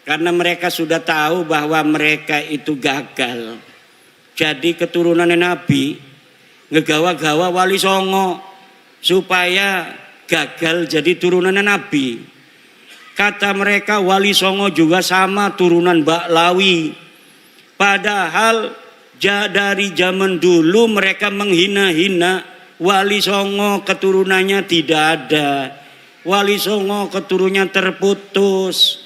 Karena mereka sudah tahu bahwa mereka itu gagal. Jadi keturunan Nabi ngegawa-gawa Wali Songo supaya gagal jadi turunan Nabi. Kata mereka Wali Songo juga sama turunan Baklawi. Padahal dari zaman dulu mereka menghina-hina Wali Songo, keturunannya tidak ada. Wali Songo keturunannya terputus.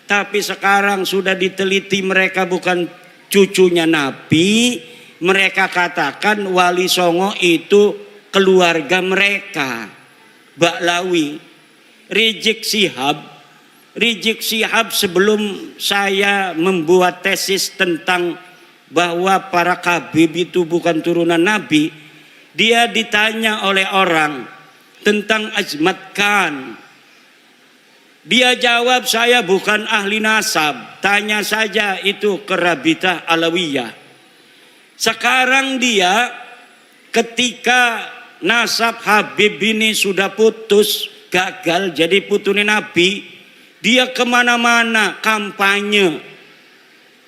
Tapi sekarang sudah diteliti mereka bukan cucunya Nabi. Mereka katakan Wali Songo itu keluarga mereka, Baklawi. Rizik Syihab sebelum saya membuat tesis tentang bahwa para Khabib itu bukan turunan Nabi, dia ditanya oleh orang tentang Azmat Khan. Dia jawab, saya bukan ahli nasab, tanya saja itu ke Rabitah Alawiyah. Sekarang dia ketika nasab Habib ini sudah putus, gagal jadi putune Nabi, dia kemana-mana kampanye,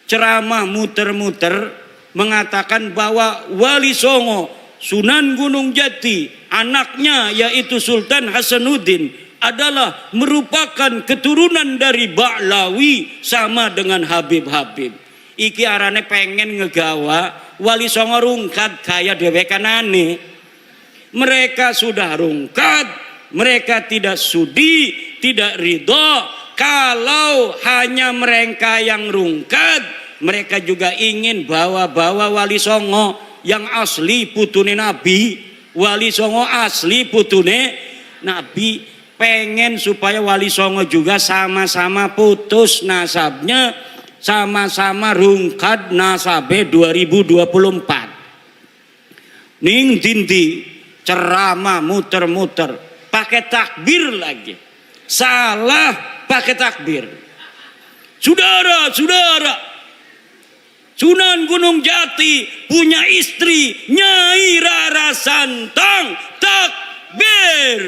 ceramah muter-muter mengatakan bahwa Wali Songo Sunan Gunung Jati anaknya yaitu Sultan Hasanuddin adalah merupakan keturunan dari Baklawi sama dengan Habib-Habib. Iki arane pengen ngegawa Wali Songo rungkat kaya dewekanane. Mereka sudah rungkat, mereka tidak sudi, tidak ridho. Kalau hanya mereka yang rungkat, mereka juga ingin bawa-bawa Wali Songo yang asli putune Nabi. Wali Songo asli putune Nabi. Pengen supaya Wali Songo juga sama-sama putus nasabnya, sama-sama rungkat nasabe 2024. Ning dindi ceramah muter-muter pakai takbir lagi. Salah pakai takbir. Saudara-saudara, Sunan Gunung Jati punya istri Nyai Rara Santang, takbir.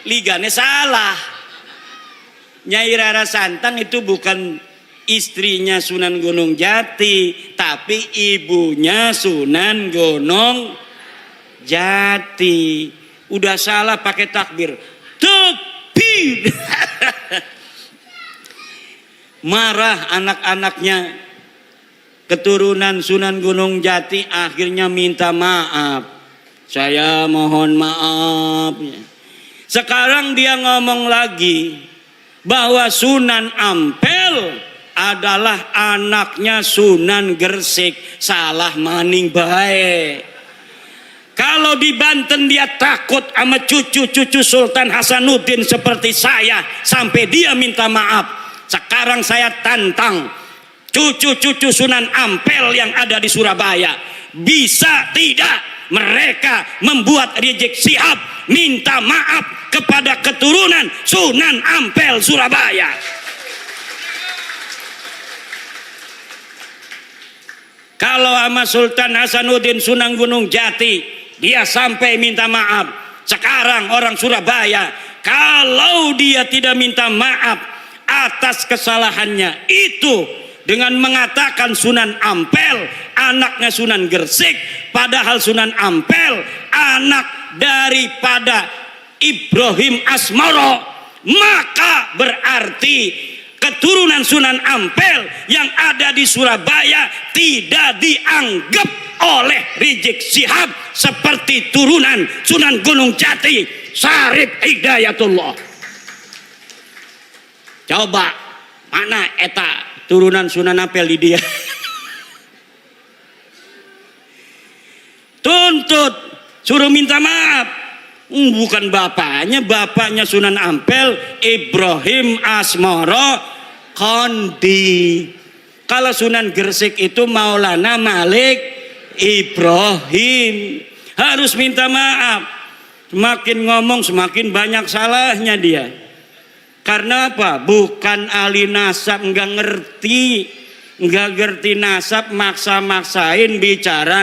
Ligane salah. Nyai Rara Santang itu bukan istrinya Sunan Gunung Jati, tapi ibunya Sunan Gunung Jati. Udah salah pakai takbir. Takbir. Marah anak-anaknya keturunan Sunan Gunung Jati, akhirnya minta maaf. Saya mohon maaf. Sekarang dia ngomong lagi bahwa Sunan Ampel adalah anaknya Sunan Gresik. Salah maning bae. Kalau di Banten dia takut sama cucu-cucu Sultan Hasanuddin seperti saya sampai dia minta maaf. Sekarang saya tantang cucu-cucu Sunan Ampel yang ada di Surabaya, bisa tidak mereka membuat Rizik Syihab minta maaf kepada keturunan Sunan Ampel Surabaya? Kalau sama Sultan Hasanuddin Sunan Gunung Jati dia sampai minta maaf, sekarang orang Surabaya kalau dia tidak minta maaf atas kesalahannya itu dengan mengatakan Sunan Ampel anaknya Sunan Gresik, padahal Sunan Ampel anak daripada Ibrahim Asmoro, maka berarti keturunan Sunan Ampel yang ada di Surabaya tidak dianggap oleh Rizik Syihab seperti turunan Sunan Gunung Jati Syarif Hidayatullah. Coba mana eta turunan Sunan Ampel di dia? Tuntut, suruh minta maaf. Bukan bapaknya Sunan Ampel Ibrahim Asmoro Kondi. Kalau Sunan Gresik itu Maulana Malik Ibrahim. Harus minta maaf. Semakin ngomong semakin banyak salahnya dia. Karena apa? Bukan ahli nasab, nggak ngerti nasab, maksa-maksain bicara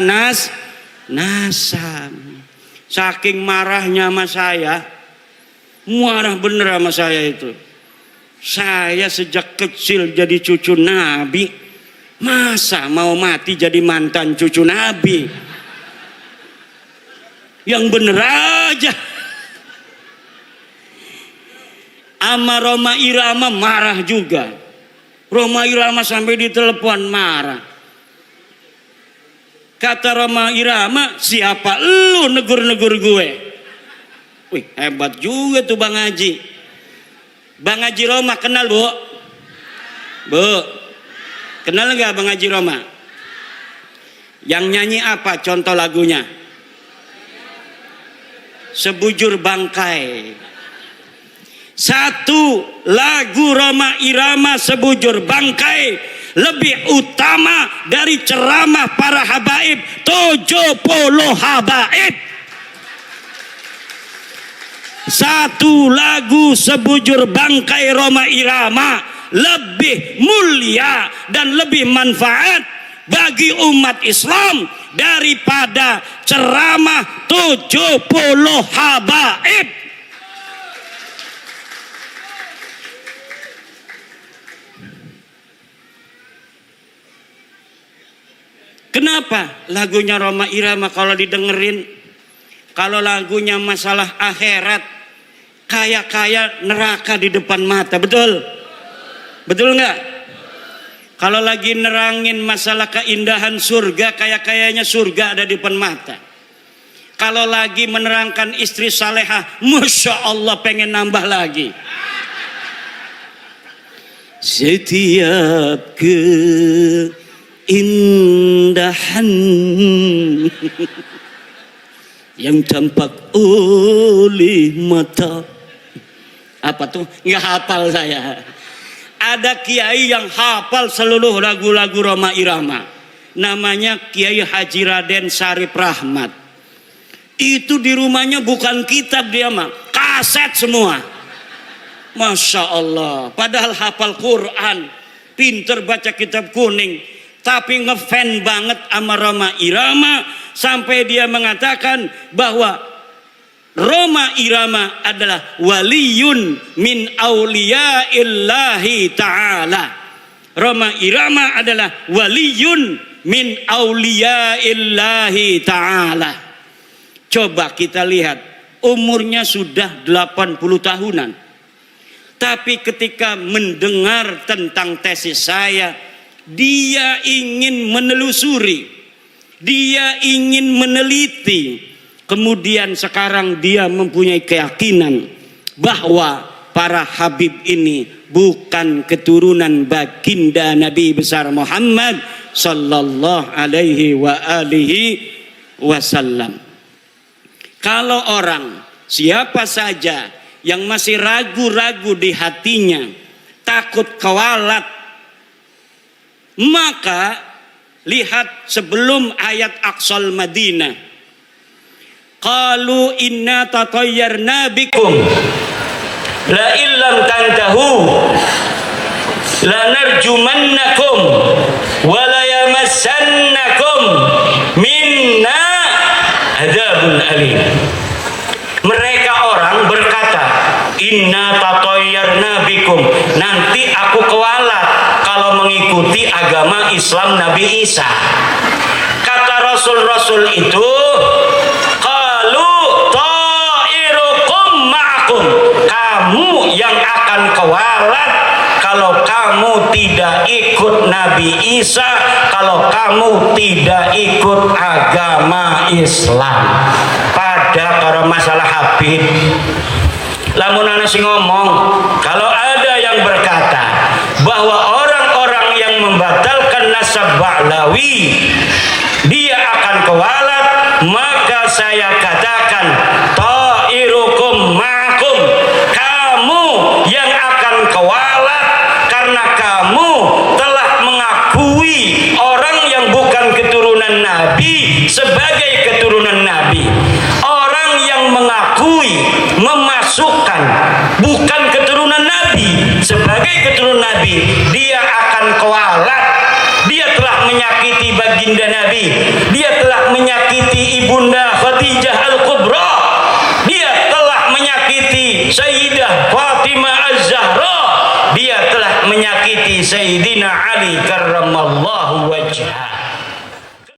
nasab. Saking marahnya sama saya, marah bener sama saya itu. Saya sejak kecil jadi cucu Nabi, masa mau mati jadi mantan cucu Nabi? Yang bener aja. Ama Roma Irama marah juga. Roma Irama sampai ditelepon marah. Kata Roma Irama, siapa lu negur-negur gue? Wih, hebat juga tuh Bang Haji. Bang Haji Roma kenal bu? Bu, kenal nggak Bang Haji Roma? Yang nyanyi apa contoh lagunya? Sebujur Bangkai. Satu lagu Roma Irama Sebujur Bangkai lebih utama dari ceramah para habaib 70 habaib. Satu lagu Sebujur Bangkai Roma Irama lebih mulia dan lebih manfaat bagi umat Islam daripada ceramah 70 habaib. Kenapa lagunya Roma Irama kalau didengerin, kalau lagunya masalah akhirat, kaya-kaya neraka di depan mata, betul? Betul nggak? Kalau lagi nerangin masalah keindahan surga, kaya-kayanya surga ada di depan mata. Kalau lagi menerangkan istri salehah, Masya Allah pengen nambah lagi. Setiap keindahan yang tampak oleh mata. Apa tuh? Nggak hafal saya. Ada kiai yang hafal seluruh lagu-lagu Roma Irama. Namanya Kiai Haji Raden Sarip Rahmat. Itu di rumahnya bukan kitab dia mah, kaset semua. Masya Allah. Padahal hafal Quran, pinter baca kitab kuning, tapi ngefan banget sama Roma Irama sampai dia mengatakan bahwa Roma Irama adalah waliyun min auliyaillahi ta'ala. Roma Irama adalah waliyun min auliyaillahi ta'ala. Coba kita lihat, umurnya sudah 80 tahunan. Tapi ketika mendengar tentang tesis saya, dia ingin menelusuri, dia ingin meneliti. Kemudian sekarang dia mempunyai keyakinan bahwa para habib ini bukan keturunan baginda Nabi besar Muhammad sallallahu alaihi wa alihi wasallam. Kalau orang siapa saja yang masih ragu-ragu di hatinya, takut kewalat, maka lihat sebelum ayat Aqsal Madinah. Qalu inna tatayyarna bikum la illam tantahu la narjumannakum wa la yamassannakum minna adzabun alim. Mereka orang berkata, inna tatayyarna bikum, nanti aku kewalat kalau mengikuti agama Islam Nabi Isa. Kata Rasul-Rasul itu, kamu yang akan kewalat kalau kamu tidak ikut Nabi Isa, kalau kamu tidak ikut agama Islam. Pada kalau masalah habib, lamun ana sing ngomong, kalau ada yang berkata bahwa orang-orang yang membatalkan nasab Ba'lawi dia akan kewalat, maka saya katakan ta'irukum ma'akum, kamu yang akan kewalat karena kamu telah mengakui orang yang bukan keturunan Nabi sebagai keturunan Nabi. Orang yang mengakui memasukkan bukan keturunan Nabi sebagai keturunan Nabi, dia akan kewalat. Dia telah menyakiti baginda Nabi, dia telah menyakiti ibunda Khadijah Al-Kubra, dia telah menyakiti Sayyidah Fatimah Az-Zahra, dia menyakiti Sayyidina Ali karramallahu wajhah.